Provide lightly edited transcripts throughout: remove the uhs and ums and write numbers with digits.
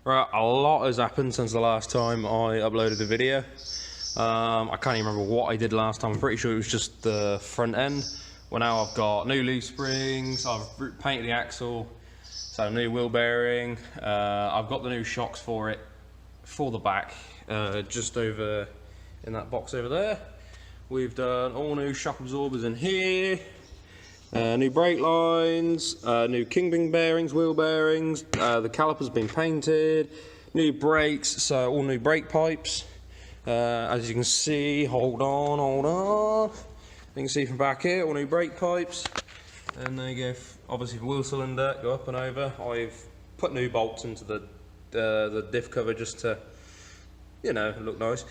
Right, a lot has happened since the last time I uploaded a video. I can't even remember what I did last time. I'm pretty sure it was just the front end. Well, now I've got new leaf springs, I've painted the axle, so new wheel bearing. I've got the new shocks for it, for the back, just over in that box over there. We've done all new shock absorbers in here. New brake lines, new kingpin bearings, wheel bearings, the caliper's been painted, new brakes, so all new brake pipes. As you can see, hold on. You can see from back here, all new brake pipes. And they go, obviously, the wheel cylinder, go up and over. I've put new bolts into the diff cover just to, you know, look nice.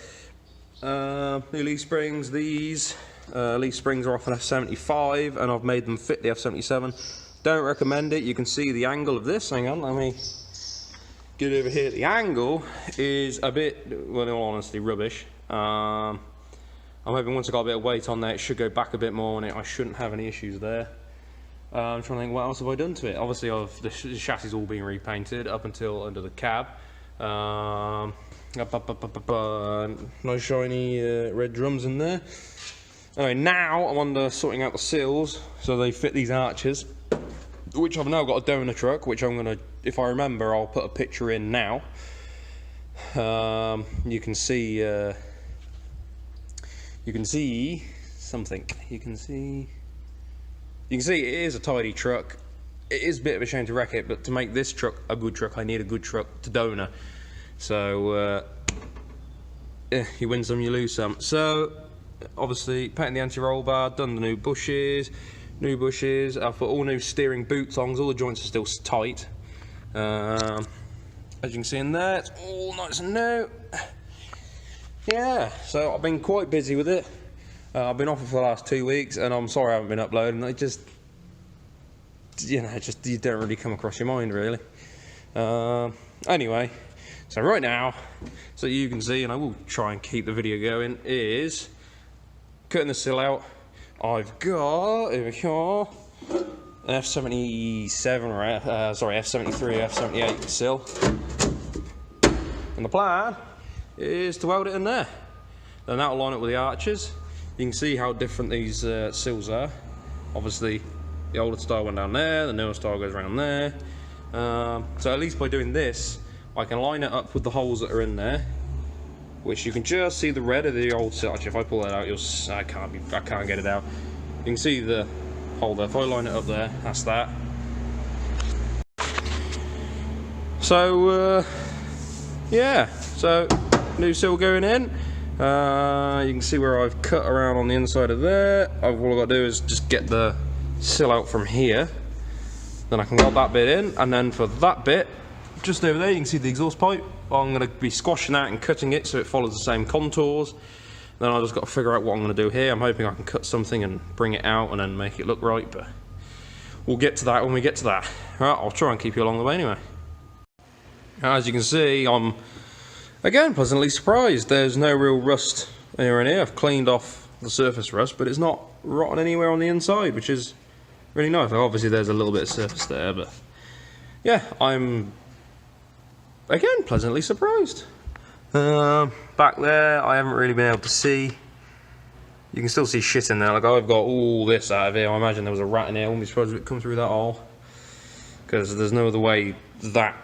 New leaf springs, these. Leaf springs are off an F75 and I've made them fit the F77. Don't recommend it. You can see the angle of this. Hang on, let me get over here. The angle is a bit, well, in all honesty, rubbish. I'm hoping once I got a bit of weight on there it should go back a bit more and I shouldn't have any issues there. I'm trying to think, what else have I done to it? Obviously the chassis all been repainted up until under the cab. Nice shiny red drums in there. Anyway, now I'm on sorting out the sills so they fit these arches, which I've now got a donor truck, which I'm gonna, if I remember, I'll put a picture in now. You can see something. You can see it is a tidy truck. It is a bit of a shame to wreck it, but to make this truck a good truck, I need a good truck to donor. So yeah, you win some, you lose some. So obviously painting the anti-roll bar, done the new bushes. I've put all new steering boot thongs, all the joints are still tight. As you can see in there, it's all nice and new. Yeah, so I've been quite busy with it. I've been off for the last 2 weeks and I'm sorry I haven't been uploading. I just, you know, you don't really come across your mind really. Anyway, so right now, so you can see, and I will try and keep the video going, is cutting the sill out. I've got, here we go, an F77 or sorry, F73, F78 sill, and the plan is to weld it in there. Then that'll line up with the arches. You can see how different these sills are. Obviously, the older style went down there, the newer style goes around there. So at least by doing this, I can line it up with the holes that are in there, which you can just see the red of the old sill. Actually, if I pull that out, I can't get it out. You can see the hole there. If I line it up there, that's that. So yeah, so new sill going in. You can see where I've cut around on the inside of there. All I've got to do is just get the sill out from here. Then I can weld that bit in, and then for that bit, just over there, you can see the exhaust pipe. I'm going to be squashing that and cutting it so it follows the same contours. Then I've just got to figure out what I'm going to do here. I'm hoping I can cut something and bring it out and then make it look right, but we'll get to that when we get to that. Alright, I'll try and keep you along the way anyway. As you can see, I'm again pleasantly surprised. There's no real rust anywhere in here. I've cleaned off the surface rust, but it's not rotten anywhere on the inside, which is really nice. Obviously there's a little bit of surface there, but yeah, I'm again pleasantly surprised. Back there I haven't really been able to see. You can still see shit in there. Like, I've got all this out of here. I imagine there was a rat in here. I wouldn't be surprised if it come through that hole, because there's no other way that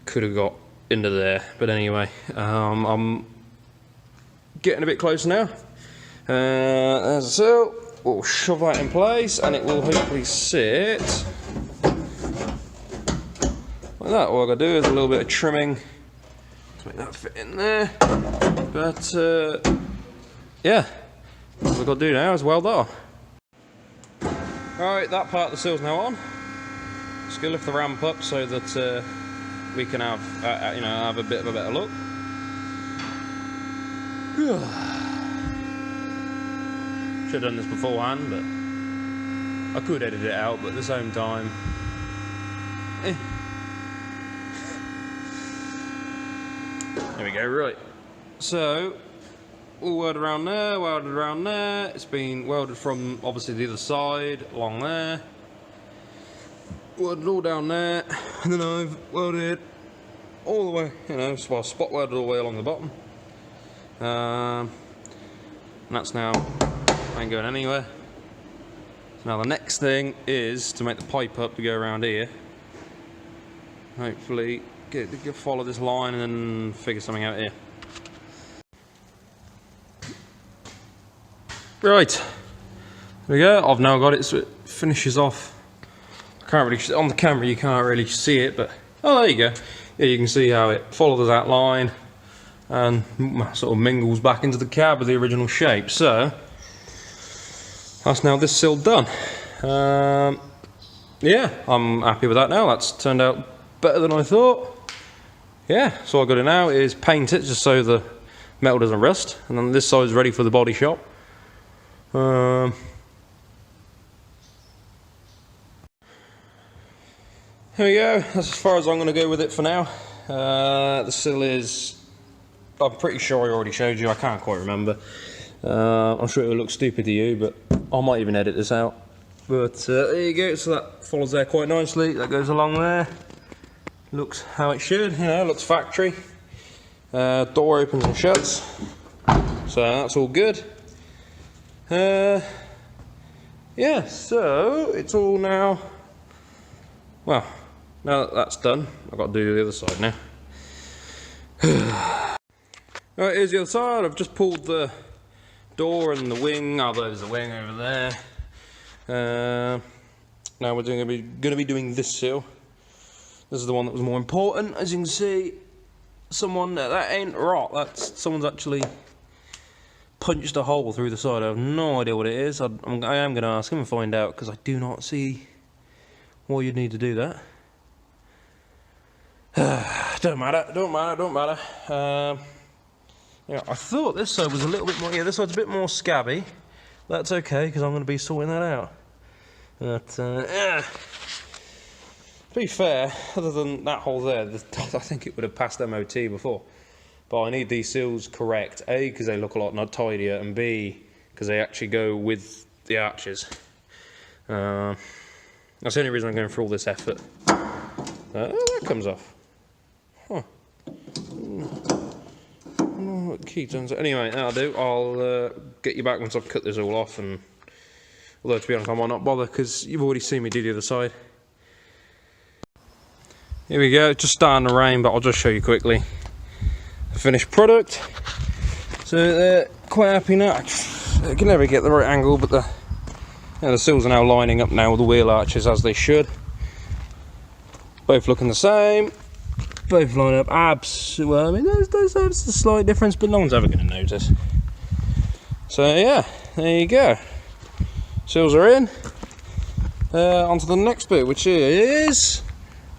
could have got into there. But anyway, I'm getting a bit closer now. There's a sill. We'll shove that in place and it will hopefully sit like that. All I've got to do is a little bit of trimming to make that fit in there. But yeah, what we've got to do now is weld that off. Alright, that part of the sill's now on. Just going to lift the ramp up so that we can have, you know, have a bit of a better look. Should have done this beforehand, but I could edit it out, but at the same time, There we go, right. So, all welded around there, welded around there. It's been welded from, obviously, the other side, along there. Welded all down there, and then I've welded all the way, you know, well, spot welded all the way along the bottom. And that's now ain't going anywhere. So now the next thing is to make the pipe up to go around here. Hopefully get follow this line and then figure something out here. Right, there we go. I've now got it so it finishes off. I can't really, on the camera you can't really see it, but oh, there you go. Yeah, you can see how it follows that line and sort of mingles back into the cab with the original shape. So that's now this sill done. Yeah, I'm happy with that now. That's turned out better than I thought. Yeah, so all I've got to do now is paint it just so the metal doesn't rust, and then this side's ready for the body shop. Here we go, that's as far as I'm going to go with it for now. The sill is, I'm pretty sure I already showed you, I can't quite remember. I'm sure it will look stupid to you, but I might even edit this out. But there you go, so that follows there quite nicely, that goes along there. Looks how it should, you know, looks factory. Door opens and shuts, so that's all good. Yeah, so it's all now, well, now that that's done, I've got to do the other side now. Alright, here's the other side. I've just pulled the door and the wing, oh there's the wing over there. Now we're going to be doing this sill. This is the one that was more important. As you can see, someone, that ain't rot, that's, someone's actually punched a hole through the side. I have no idea what it is. I am going to ask him and find out, because I do not see why you'd need to do that. Don't matter. Yeah, I thought this side was a little bit more, yeah, this side's a bit more scabby. That's okay, because I'm going to be sorting that out. But, yeah. To be fair, other than that hole there, I think it would have passed MOT before. But I need these seals correct, A, because they look a lot tidier, and B, because they actually go with the arches. That's the only reason I'm going through all this effort. Oh, that comes off. Huh. What key turns out. Anyway, that'll do. I'll get you back once I've cut this all off. And although, to be honest, I might not bother, because you've already seen me do the other side. Here we go, it's just starting to rain, but I'll just show you quickly the finished product. So they're quite happy now. They can never get the right angle, but the sills are now lining up now with the wheel arches as they should. Both looking the same. Both line up absolutely well. I mean, there's a slight difference, but no one's ever going to notice. So yeah, there you go. Sills are in. On to the next bit, which is,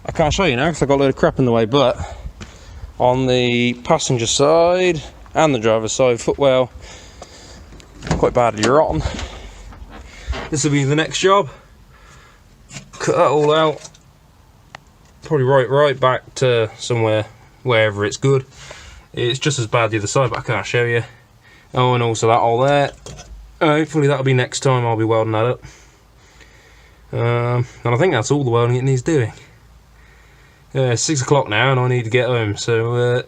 I can't show you now because I've got a load of crap in the way, but on the passenger side and the driver's side, footwell quite badly rotten. This will be the next job. Cut that all out. Probably right back to somewhere, wherever it's good. It's just as bad the other side, but I can't show you. Oh, and also that all there. Hopefully that'll be next time I'll be welding that up. And I think that's all the welding it needs doing. 6 o'clock now and I need to get home, so